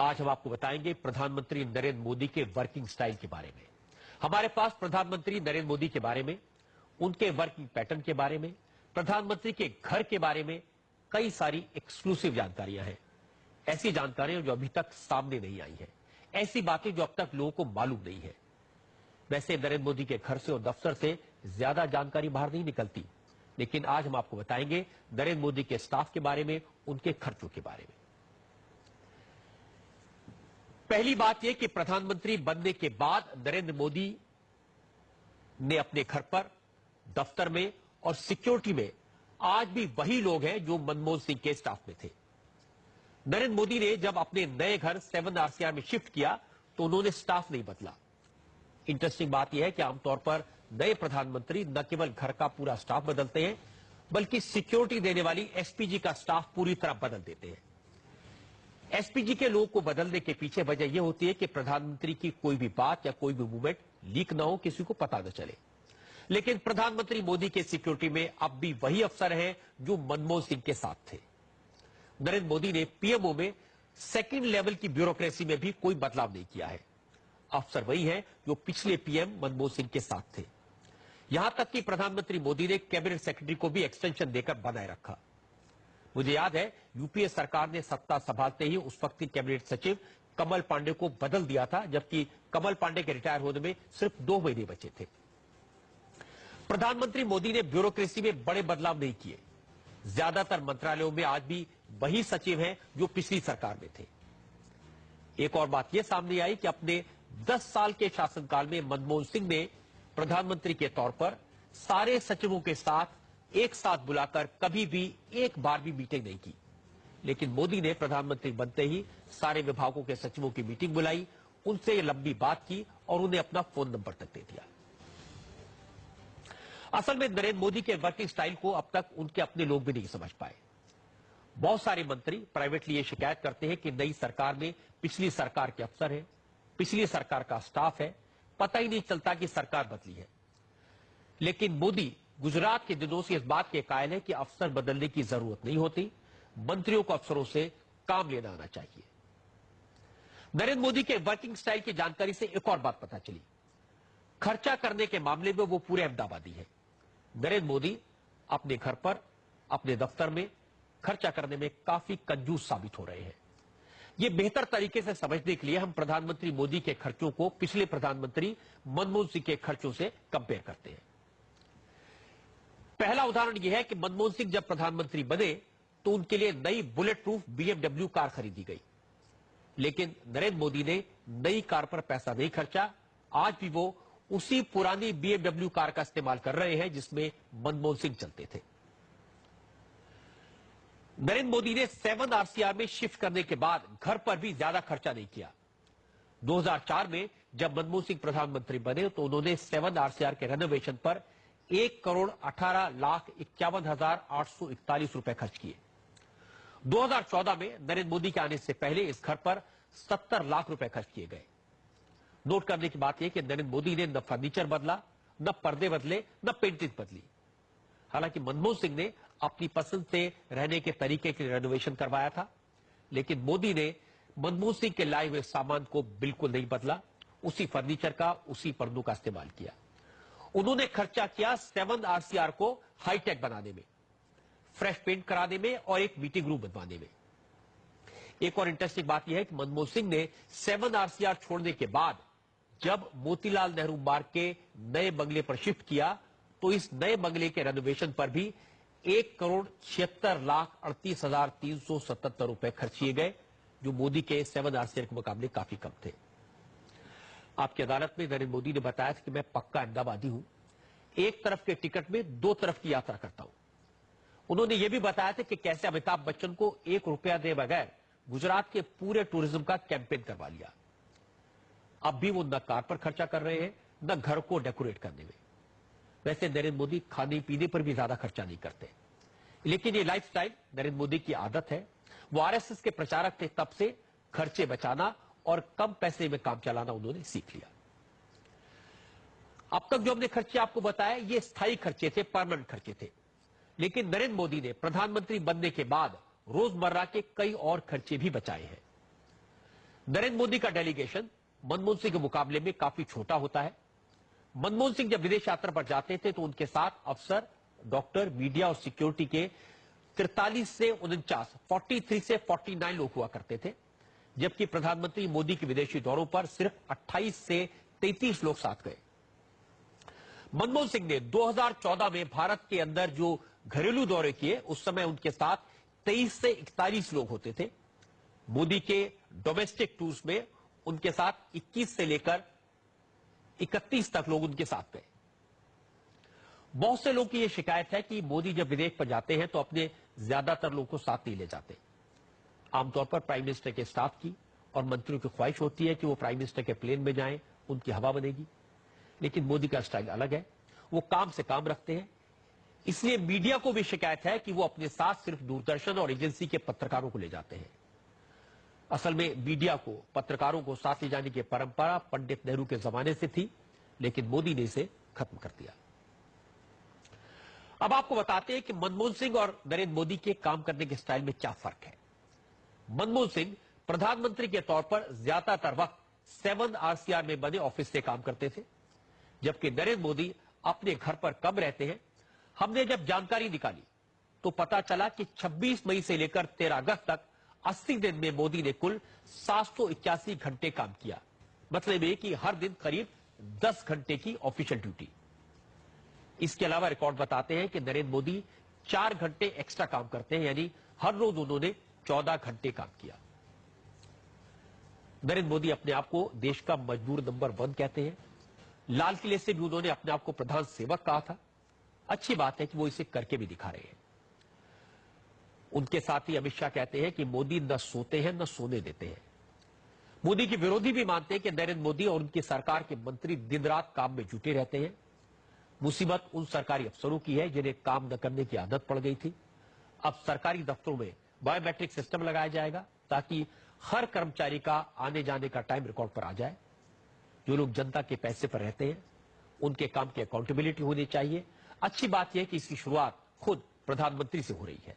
आज हम आपको बताएंगे प्रधानमंत्री नरेंद्र मोदी के वर्किंग स्टाइल के बारे में। हमारे पास प्रधानमंत्री नरेंद्र मोदी के बारे में, उनके वर्किंग पैटर्न के बारे में, प्रधानमंत्री के घर के बारे में कई सारी एक्सक्लूसिव जानकारियां हैं। ऐसी जानकारियां जो अभी तक सामने नहीं आई है, ऐसी बातें जो अब तक लोगों को मालूम नहीं है। वैसे नरेंद्र मोदी के घर से और दफ्तर से ज्यादा जानकारी बाहर नहीं निकलती, लेकिन आज हम आपको बताएंगे नरेंद्र मोदी के स्टाफ के बारे में, उनके खर्चों के बारे में। पहली बात यह कि प्रधानमंत्री बनने के बाद नरेंद्र मोदी ने अपने घर पर, दफ्तर में और सिक्योरिटी में आज भी वही लोग हैं जो मनमोहन सिंह के स्टाफ में थे। नरेंद्र मोदी ने जब अपने नए घर 7 आरसीआर में शिफ्ट किया तो उन्होंने स्टाफ नहीं बदला। इंटरेस्टिंग बात यह है कि आमतौर पर नए प्रधानमंत्री न केवल घर का पूरा स्टाफ बदलते हैं, बल्कि सिक्योरिटी देने वाली एसपीजी का स्टाफ पूरी तरह बदल देते हैं। एसपीजी के लोगों को बदलने के पीछे वजह यह होती है कि प्रधानमंत्री की कोई भी बात या कोई भी मूवमेंट लीक ना हो, किसी को पता न चले। लेकिन प्रधानमंत्री मोदी के सिक्योरिटी में अब भी वही अफसर हैं जो मनमोहन सिंह के साथ थे। नरेंद्र मोदी ने पीएमओ में सेकंड लेवल की ब्यूरोक्रेसी में भी कोई बदलाव नहीं किया है। अफसर वही है जो पिछले पीएम मनमोहन सिंह के साथ थे। यहां तक कि प्रधानमंत्री मोदी ने कैबिनेट सेक्रेटरी को भी एक्सटेंशन देकर बनाए रखा। मुझे याद है यूपीए सरकार ने सत्ता संभालते ही उस वक्त की कैबिनेट सचिव कमल पांडे को बदल दिया था, जबकि कमल पांडे के रिटायर होने में सिर्फ 2 महीने बचे थे। प्रधानमंत्री मोदी ने ब्यूरोक्रेसी में बड़े बदलाव नहीं किए। ज्यादातर मंत्रालयों में आज भी वही सचिव हैं जो पिछली सरकार में थे। एक और बात यह सामने आई कि अपने 10 साल के शासनकाल में मनमोहन सिंह ने प्रधानमंत्री के तौर पर सारे सचिवों के साथ एक साथ बुलाकर कभी भी एक बार भी मीटिंग नहीं की। लेकिन मोदी ने प्रधानमंत्री बनते ही सारे विभागों के सचिवों की मीटिंग बुलाई, उनसे लंबी बात की और उन्हें अपना फोन नंबर तक दे दिया। असल में नरेंद्र मोदी के वर्किंग स्टाइल को अब तक उनके अपने लोग भी नहीं समझ पाए। बहुत सारे मंत्री प्राइवेटली ये शिकायत करते हैं कि नई सरकार में पिछली सरकार के अफसर हैं, पिछली सरकार का स्टाफ है, पता ही नहीं चलता कि सरकार बदली है। लेकिन मोदी गुजरात के दिनों से इस बात के कायल है कि अफसर बदलने की जरूरत नहीं होती, मंत्रियों को अफसरों से काम लेना आना चाहिए। नरेंद्र मोदी के वर्किंग स्टाइल की जानकारी से एक और बात पता चली। खर्चा करने के मामले में वो पूरे अहमदाबादी है। नरेंद्र मोदी अपने घर पर, अपने दफ्तर में खर्चा करने में काफी कंजूस साबित हो रहे हैं। ये बेहतर तरीके से समझने के लिए हम प्रधानमंत्री मोदी के खर्चों को पिछले प्रधानमंत्री मनमोहन सिंह के खर्चों से कंपेयर करते हैं। पहला उदाहरण यह है कि मनमोहन सिंह जब प्रधानमंत्री बने तो उनके लिए नई बुलेट प्रूफ बीएमडब्ल्यू कार खरीदी गई। लेकिन नरेंद्र मोदी ने नई कार पर पैसा नहीं खर्चा। आज भी वो उसी पुरानी बीएमडब्ल्यू कार का इस्तेमाल कर रहे हैं जिसमें मनमोहन सिंह चलते थे। नरेंद्र मोदी ने 7 आरसीआर में शिफ्ट करने के बाद घर पर भी ज्यादा खर्चा नहीं किया। 2004 में जब मनमोहन सिंह प्रधानमंत्री बने तो उन्होंने 7 आरसीआर के रेनोवेशन पर 1,18,51,841 रुपए खर्च किए। 2014 में नरेंद्र मोदी के आने से पहले इस घर पर 70 लाख रुपए खर्च किए गए। नोट करने की बात यह कि नरेंद्र मोदी ने न फर्नीचर बदला, न पर्दे बदले, न पेंटिंग बदली। हालांकि मनमोहन सिंह ने अपनी पसंद से रहने के तरीके के रेनोवेशन करवाया था, लेकिन मोदी ने मनमोहन सिंह के लाए हुए सामान को बिल्कुल नहीं बदला। उसी फर्नीचर का, उसी पर्दों का इस्तेमाल किया। उन्होंने खर्चा किया 7 आरसीआर को हाईटेक बनाने में, फ्रेश पेंट कराने में और एक मीटिंग रूम बनवाने में। एक और इंटरेस्टिंग बात यह है कि मनमोहन सिंह ने 7 आरसीआर छोड़ने के बाद जब मोतीलाल नेहरू मार्ग के नए बंगले पर शिफ्ट किया तो इस नए बंगले के रेनोवेशन पर भी 1,76,38,377 रुपए खर्च किए गए, जो मोदी के 7 आरसीआर के मुकाबले काफी कम थे। आपकी अदालत में नरेंद्र मोदी ने बताया था कि मैं पक्का अहमदाबादी हूं, एक तरफ के टिकट में 2 तरफ की यात्रा करता हूं। उन्होंने यह भी बताया था कि कैसे अमिताभ बच्चन को 1 रुपया दे बगैर गुजरात के पूरे टूरिज्म का कैंपेन करवा लिया। अब भी वो न कार पर खर्चा कर रहे हैं, न घर को डेकोरेट करने में। वैसे नरेंद्र मोदी खाने पीने पर भी ज्यादा खर्चा नहीं करते, लेकिन ये लाइफस्टाइल नरेंद्र मोदी की आदत है। वो आरएसएस के प्रचारक थे, तब से खर्चे बचाना और कम पैसे में काम चलाना उन्होंने सीख लिया। अब तक जो हमने खर्चे आपको बताया ये स्थायी खर्चे थे, परमानेंट खर्चे थे। लेकिन नरेंद्र मोदी ने प्रधानमंत्री बनने के बाद रोजमर्रा के कई और खर्चे भी बचाए हैं। नरेंद्र मोदी का डेलीगेशन मनमोहन सिंह के मुकाबले में काफी छोटा होता है। मनमोहन सिंह जब विदेश यात्रा पर जाते थे तो उनके साथ अफसर, डॉक्टर, मीडिया और सिक्योरिटी के 43 से 49, 43 से 49 लोग हुआ करते थे, जबकि प्रधानमंत्री मोदी के विदेशी दौरों पर सिर्फ 28 से 33 लोग साथ गए। मनमोहन सिंह ने 2014 में भारत के अंदर जो घरेलू दौरे किए, उस समय उनके साथ 23 से 41 लोग होते थे। मोदी के डोमेस्टिक टूर्स में उनके साथ 21 से लेकर 31 तक लोग उनके साथ गए। बहुत से लोगों की यह शिकायत है कि मोदी जब विदेश पर जाते हैं तो अपने ज्यादातर लोगों को साथ नहीं ले जाते। आमतौर पर प्राइम मिनिस्टर के स्टाफ की और मंत्रियों की ख्वाहिश होती है कि वो प्राइम मिनिस्टर के प्लेन में जाएं, उनकी हवा बनेगी। लेकिन मोदी का स्टाइल अलग है, वो काम से काम रखते हैं। इसलिए मीडिया को भी शिकायत है कि वो अपने साथ सिर्फ दूरदर्शन और एजेंसी के पत्रकारों को ले जाते हैं। असल में मीडिया को, पत्रकारों को साथ ले जाने की परंपरा पंडित नेहरू के जमाने से थी, लेकिन मोदी ने इसे खत्म कर दिया। अब आपको बताते हैं कि मनमोहन सिंह और नरेंद्र मोदी के काम करने के स्टाइल में क्या फर्क है। मनमोहन सिंह प्रधानमंत्री के तौर पर ज्यादातर वक्त 7 RCR में बने ऑफिस से काम करते थे, जबकि नरेंद्र मोदी अपने घर पर कम रहते हैं। हमने जब जानकारी निकाली तो पता चला कि 26 मई से लेकर 13 अगस्त तक 80 दिन में मोदी ने कुल 781 घंटे काम किया। मतलब ये कि हर दिन करीब 10 घंटे की ऑफिशियल ड्यूटी। इसके अलावा रिकॉर्ड बताते हैं कि नरेंद्र मोदी 4 घंटे एक्स्ट्रा काम करते हैं, यानी हर रोज उन्होंने 14 घंटे काम किया। नरेंद्र मोदी अपने आप को देश का मजदूर नंबर 1 कहते हैं। लाल किले से भी उन्होंने अपने आप को प्रधान सेवक कहा था। अच्छी बात है कि वो इसे करके भी दिखा रहे हैं। उनके साथ ही अमित शाह कहते हैं कि मोदी न सोते हैं न सोने देते हैं। मोदी के विरोधी भी मानते हैं कि नरेंद्र मोदी और उनकी सरकार के मंत्री दिन रात काम में जुटे रहते हैं। मुसीबत उन सरकारी अफसरों की है जिन्हें काम न करने की आदत पड़ गई थी। अब सरकारी दफ्तरों में बायोमेट्रिक सिस्टम लगाया जाएगा ताकि हर कर्मचारी का आने जाने का टाइम रिकॉर्ड पर आ जाए। जो लोग जनता के पैसे पर रहते हैं उनके काम की अकाउंटेबिलिटी होनी चाहिए। अच्छी बात यह है कि इसकी शुरुआत खुद प्रधानमंत्री से हो रही है।